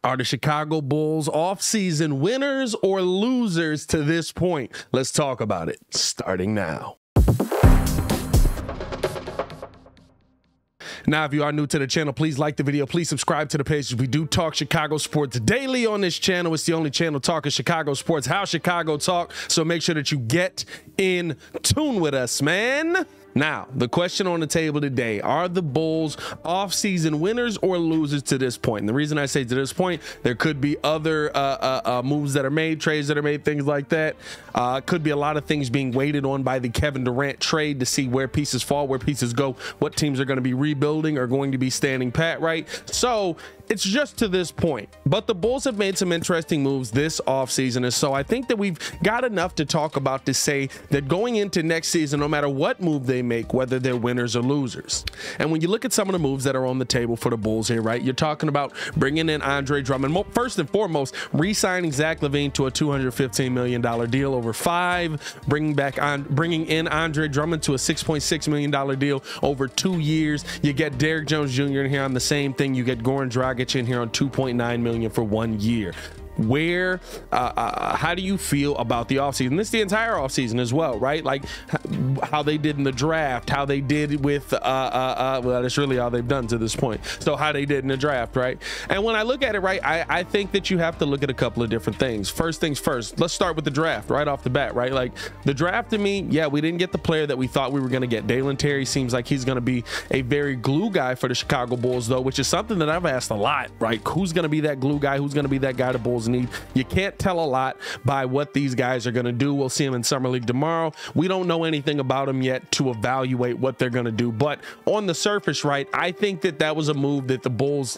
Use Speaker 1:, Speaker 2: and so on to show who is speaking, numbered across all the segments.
Speaker 1: Are the Chicago Bulls offseason winners or losers to this point? Let's talk about it, starting now. Now, if you are new to the channel, please like the video. Please subscribe to the page. We do talk Chicago sports daily on this channel. It's the only channel talking Chicago sports, how Chicago talk. So make sure that you get in tune with us, man. Now, the question on the table today, are the Bulls offseason winners or losers to this point? And the reason I say to this point, there could be other moves that are made, trades that are made, things like that. Could be a lot of things being waited on by the Kevin Durant trade to see where pieces fall, where pieces go, what teams are going to be rebuilding or going to be standing pat, right? So it's just to this point. But the Bulls have made some interesting moves this offseason. And so I think that we've got enough to talk about to say that going into next season, no matter what move they make, whether they're winners or losers. And when you look at some of the moves that are on the table for the Bulls here, right, you're talking about bringing in Andre Drummond. First and foremost, re-signing Zach LaVine to a $215 million deal over 5, bringing in Andre Drummond to a $6.6 million deal over 2 years. You get Derrick Jones Jr. in here on the same thing. You get Goran Dragic in here on $2.9 million for 1 year. How do you feel about the offseason? This is the entire offseason as well, right? Like how they did in the draft, how they did with well, that's really all they've done to this point. So how they did in the draft, right? And when I look at it, right, I think that you have to look at a couple of different things. First things first, let's start with the draft right off the bat, right? Like the draft to me, yeah, we didn't get the player that we thought we were going to get. Dalen Terry seems like he's going to be a very glue guy for the Chicago Bulls, though, which is something that I've asked a lot, right? Who's going to be that glue guy? Who's going to be that guy the Bulls need? You can't tell a lot by what these guys are going to do. We'll see them in Summer League tomorrow. We don't know anything about them yet to evaluate what they're going to do. But on the surface, right, I think that that was a move that the Bulls,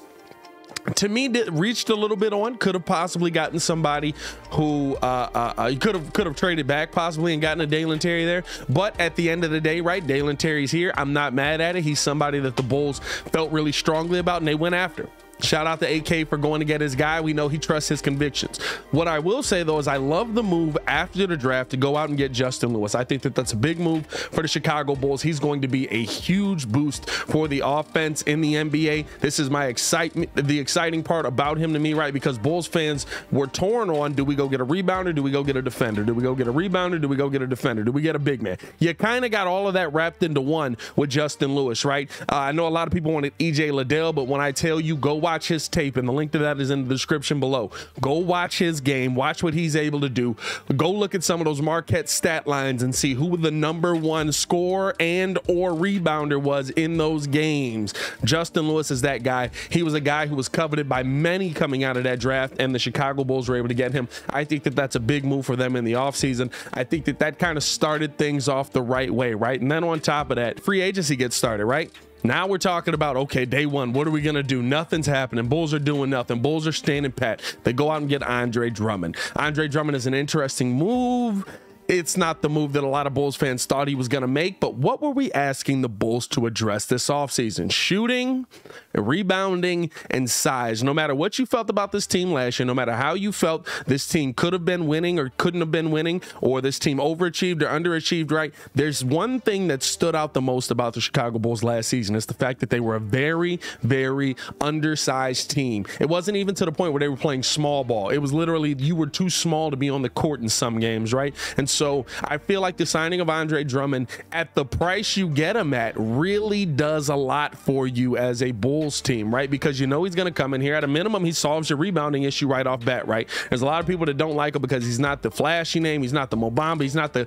Speaker 1: to me, reached a little bit on. Could have possibly gotten somebody who could have traded back possibly and gotten a Dalen Terry there. But at the end of the day, right, Dalen Terry's here. I'm not mad at it. He's somebody that the Bulls felt really strongly about, and they went after. Shout out to AK for going to get his guy. We know he trusts his convictions. What I will say, though, is I love the move after the draft to go out and get Justin Lewis. I think that that's a big move for the Chicago Bulls. He's going to be a huge boost for the offense in the NBA. This is my the exciting part about him to me, right? Because Bulls fans were torn on, do we go get a rebounder? Do we go get a defender? Do we go get a rebounder? Do we go get a defender? Do we get a big man? You kind of got all of that wrapped into one with Justin Lewis, right? I know a lot of people wanted EJ Liddell, but when I tell you, go watch his tape, and the link to that is in the description below. Go watch his game, watch what he's able to do. Go look at some of those Marquette stat lines and see who the #1 scorer and or rebounder was in those games. Justin Lewis is that guy. He was a guy who was coveted by many coming out of that draft, and the Chicago Bulls were able to get him. I think that that's a big move for them in the offseason. I think that that kind of started things off the right way, right? And then on top of that, free agency gets started, right? Now we're talking about, okay, day one, what are we going to do? Nothing's happening. Bulls are doing nothing. Bulls are standing pat. They go out and get Andre Drummond. Andre Drummond is an interesting move. It's not the move that a lot of Bulls fans thought he was going to make, but what were we asking the Bulls to address this offseason? Shooting, rebounding, and size. No matter what you felt about this team last year, no matter how you felt this team could have been winning or couldn't have been winning, or this team overachieved or underachieved, right? There's one thing that stood out the most about the Chicago Bulls last season. It's the fact that they were a very, very undersized team. It wasn't even to the point where they were playing small ball. It was literally you were too small to be on the court in some games, right? And so I feel like the signing of Andre Drummond at the price you get him at really does a lot for you as a Bulls team, right? Because you know he's going to come in here. At a minimum, he solves your rebounding issue right off bat, right? There's a lot of people that don't like him because he's not the flashy name. He's not the Mo Bamba. He's not the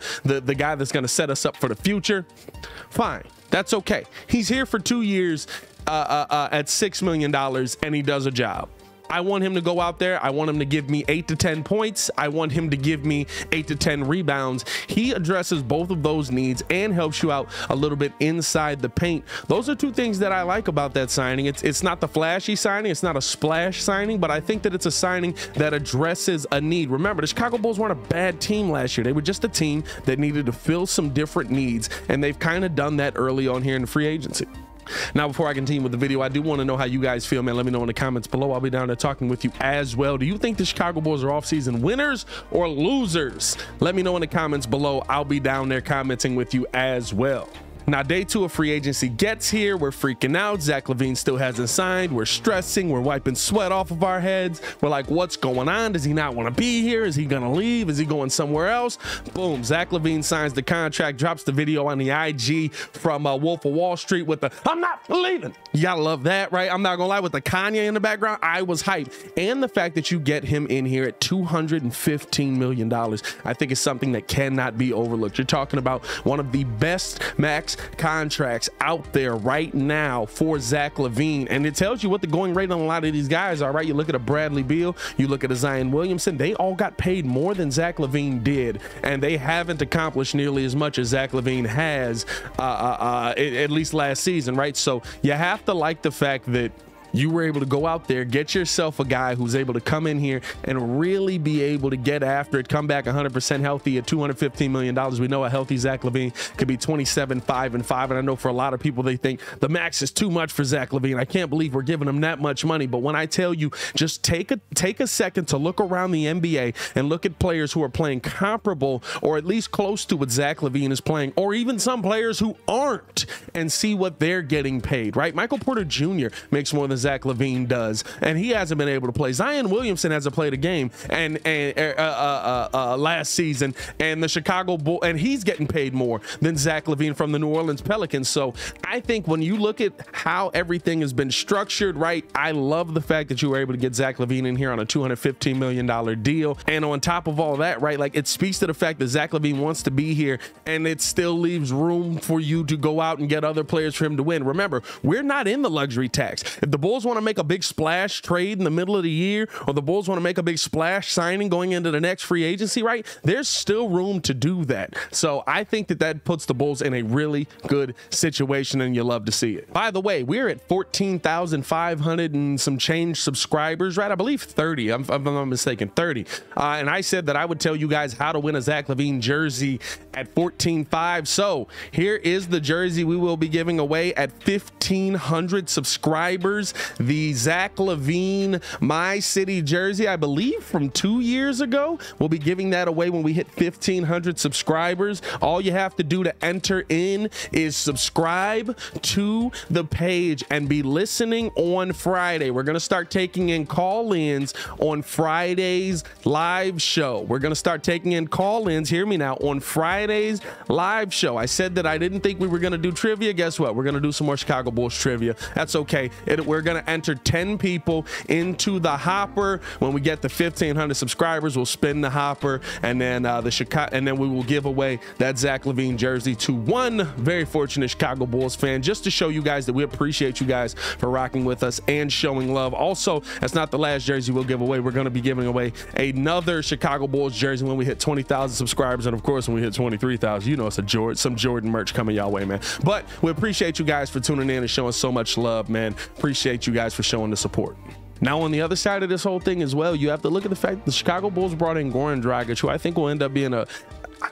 Speaker 1: guy that's going to set us up for the future. Fine. That's okay. He's here for 2 years at $6 million, and he does a job. I want him to go out there. I want him to give me 8 to 10 points. I want him to give me 8 to 10 rebounds. He addresses both of those needs and helps you out a little bit inside the paint. Those are two things that I like about that signing. It's not the flashy signing. It's not a splash signing, but I think that it's a signing that addresses a need. Remember, the Chicago Bulls weren't a bad team last year. They were just a team that needed to fill some different needs, and they've kind of done that early on here in the free agency. Now, before I continue with the video, I do want to know how you guys feel, man. Let me know in the comments below. I'll be down there talking with you as well. Do you think the Chicago Bulls are offseason winners or losers? Let me know in the comments below. I'll be down there commenting with you as well. Now, day 2 of free agency gets here. We're freaking out. Zach LaVine still hasn't signed. We're stressing. We're wiping sweat off of our heads. We're like, what's going on? Does he not want to be here? Is he going to leave? Is he going somewhere else? Boom. Zach LaVine signs the contract, drops the video on the IG from Wolf of Wall Street with the, I'm not leaving. You gotta love that, right? I'm not gonna lie, with the Kanye in the background, I was hyped. And the fact that you get him in here at $215 million, I think is something that cannot be overlooked. You're talking about one of the best max contracts out there right now for Zach LaVine, and it tells you what the going rate on a lot of these guys are, right? You look at a Bradley Beal, you look at a Zion Williamson, they all got paid more than Zach LaVine did, and they haven't accomplished nearly as much as Zach LaVine has at least last season, right? So you have to like the fact that you were able to go out there, get yourself a guy who's able to come in here and really be able to get after it, come back 100% healthy at $215 million. We know a healthy Zach LaVine could be 27-5-5, and I know for a lot of people, they think the max is too much for Zach LaVine. I can't believe we're giving him that much money, but when I tell you, just take a second to look around the NBA and look at players who are playing comparable or at least close to what Zach LaVine is playing, or even some players who aren't, and see what they're getting paid, right? Michael Porter Jr. makes more than Zach LaVine does, and he hasn't been able to play. Zion Williamson hasn't played a game last season, and the Chicago Bulls, and he's getting paid more than Zach LaVine from the New Orleans Pelicans. So I think when you look at how everything has been structured, right, I love the fact that you were able to get Zach LaVine in here on a $215 million deal. And on top of all that, right, like, it speaks to the fact that Zach LaVine wants to be here, and it still leaves room for you to go out and get other players for him to win. Remember, we're not in the luxury tax. If the Bulls want to make a big splash trade in the middle of the year, or the Bulls want to make a big splash signing going into the next free agency, right, there's still room to do that. So I think that that puts the Bulls in a really good situation, and you love to see it. By the way, we're at 14,500 and some change subscribers, right? I believe 30, if I'm not mistaken, 30. And I said that I would tell you guys how to win a Zach LaVine jersey at 14.5. So here is the jersey we will be giving away at 1,500 subscribers. The Zach LaVine My City jersey, I believe from 2 years ago. We'll be giving that away when we hit 1,500 subscribers. All you have to do to enter in is subscribe to the page and be listening on Friday. We're going to start taking in call-ins on Friday's live show. We're going to start taking in call-ins, hear me now, on Friday's live show. I said that I didn't think we were going to do trivia. Guess what? We're going to do some more Chicago Bulls trivia. That's okay. We're going to enter 10 people into the hopper. When we get to 1,500 subscribers, we'll spin the hopper, and then we will give away that Zach LaVine jersey to one very fortunate Chicago Bulls fan, just to show you guys that we appreciate you guys for rocking with us and showing love. Also, that's not the last jersey we'll give away. We're going to be giving away another Chicago Bulls jersey when we hit 20,000 subscribers, and of course when we hit 23,000, you know, it's some Jordan merch coming y'all way, man. But we appreciate you guys for tuning in and showing so much love, man. Appreciate you guys for showing the support. Now, on the other side of this whole thing as well, you have to look at the fact that the Chicago Bulls brought in Goran Dragic, who I think will end up being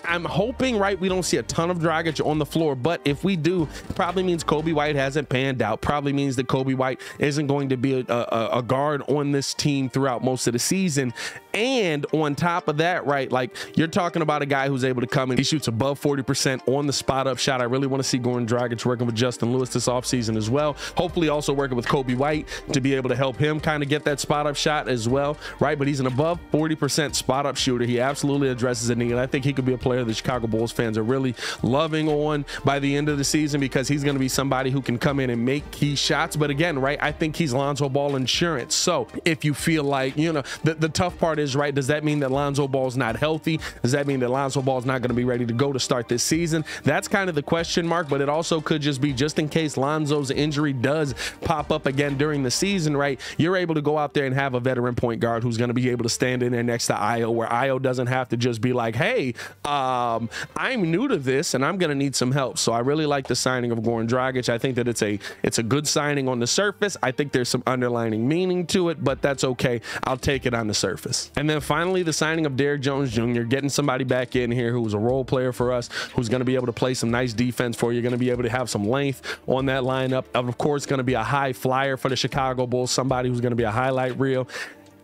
Speaker 1: I'm hoping, right, we don't see a ton of Dragic on the floor, but if we do, it probably means Kobe White hasn't panned out. Probably means that Kobe White isn't going to be a guard on this team throughout most of the season. And on top of that, right, like, you're talking about a guy who's able to come in. He shoots above 40% on the spot up shot. I really want to see Goran Dragic working with Justin Lewis this offseason as well. Hopefully also working with Kobe White to be able to help him kind of get that spot up shot as well, right? But he's an above 40% spot up shooter. He absolutely addresses a need, and I think he could be a player the Chicago Bulls fans are really loving on by the end of the season, because he's going to be somebody who can come in and make key shots. But again, right, I think he's Lonzo Ball insurance. So if you feel like, you know, the tough part is, right, does that mean that Lonzo Ball's not healthy? Does that mean that Lonzo Ball's not going to be ready to go to start this season? That's kind of the question mark, but it also could just be, just in case Lonzo's injury does pop up again during the season, right, you're able to go out there and have a veteran point guard who's going to be able to stand in there next to Io, where Io doesn't have to just be like, hey, I'm new to this and I'm going to need some help. So I really like the signing of Goran Dragic. I think that it's a good signing on the surface. I think there's some underlining meaning to it, but that's okay. I'll take it on the surface. And then finally, the signing of Derrick Jones Jr., getting somebody back in here who's a role player for us, who's going to be able to play some nice defense for you, going to be able to have some length on that lineup. Of course, going to be a high flyer for the Chicago Bulls, somebody who's going to be a highlight reel.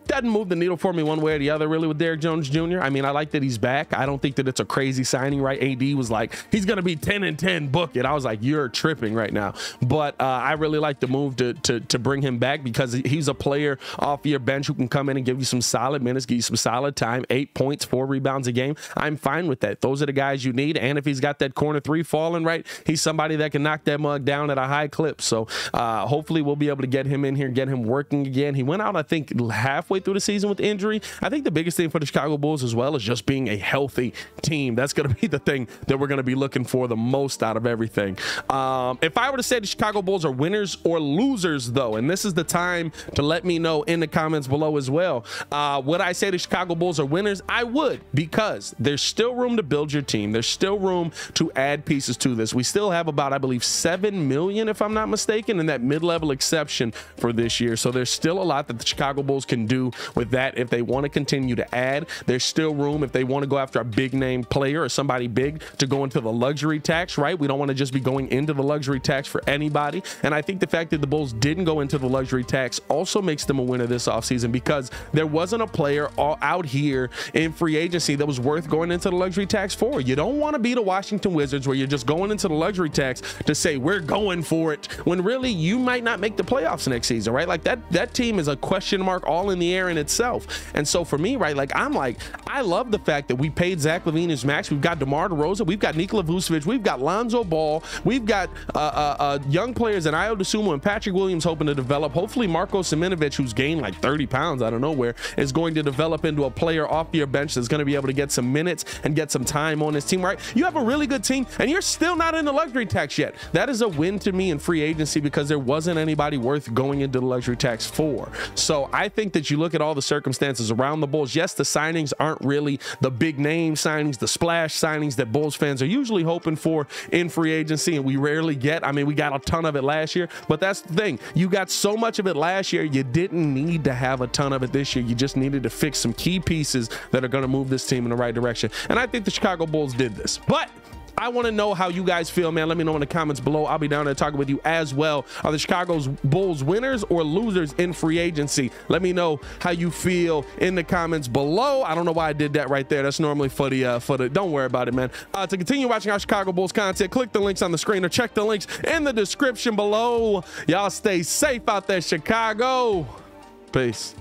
Speaker 1: doesn't move the needle for me one way or the other really with Derrick Jones Jr. I mean, I like that he's back. I don't think that it's a crazy signing, right? AD was like, he's going to be 10-10, book it. I was like, you're tripping right now. But I really like the move to bring him back because he's a player off your bench who can come in and give you some solid minutes, give you some solid time, 8 points, 4 rebounds a game. I'm fine with that. Those are the guys you need. And if he's got that corner 3 falling right, he's somebody that can knock that mug down at a high clip. So hopefully we'll be able to get him in here, get him working again. He went out, I think, halfway through the season with injury. I think the biggest thing for the Chicago Bulls as well is just being a healthy team. That's going to be the thing that we're going to be looking for the most out of everything. If I were to say the Chicago Bulls are winners or losers, though, and this is the time to let me know in the comments below as well, would I say the Chicago Bulls are winners? I would, because there's still room to build your team. There's still room to add pieces to this. We still have about, I believe, 7 million, if I'm not mistaken, in that mid-level exception for this year. So there's still a lot that the Chicago Bulls can do with that if they want to continue to add. There's still room if they want to go after a big name player or somebody big to go into the luxury tax, right? We don't want to just be going into the luxury tax for anybody. And I think the fact that the Bulls didn't go into the luxury tax also makes them a winner this offseason, because there wasn't a player out here in free agency that was worth going into the luxury tax for. You don't want to be the Washington Wizards where you're just going into the luxury tax to say we're going for it, when really you might not make the playoffs next season, right? Like that team is a question mark all in the air in itself. And so for me, right, like I love the fact that we paid Zach LaVine his max. We've got DeMar DeRozan, we've got Nikola Vucevic, we've got Lonzo Ball, we've got young players and Ayo Dosunmu and Patrick Williams hoping to develop. Hopefully Marko Simonovic, who's gained like 30 pounds out of nowhere, is going to develop into a player off your bench that's going to be able to get some minutes and get some time on his team, right? You have a really good team and you're still not in the luxury tax yet. That is a win to me in free agency, because there wasn't anybody worth going into the luxury tax for. So I think that you look at all the circumstances around the Bulls. Yes, the signings aren't really the big name signings, the splash signings that Bulls fans are usually hoping for in free agency, and we rarely get. I mean, we got a ton of it last year, but that's the thing. You got so much of it last year, you didn't need to have a ton of it this year. You just needed to fix some key pieces that are going to move this team in the right direction. And I think the Chicago Bulls did this. But I want to know how you guys feel, man. Let me know in the comments below. I'll be down there talking with you as well. Are the Chicago Bulls winners or losers in free agency? Let me know how you feel in the comments below. I don't know why I did that right there. That's normally for the don't worry about it, man. To continue watching our Chicago Bulls content, click the links on the screen or check the links in the description below. Y'all stay safe out there, Chicago. Peace.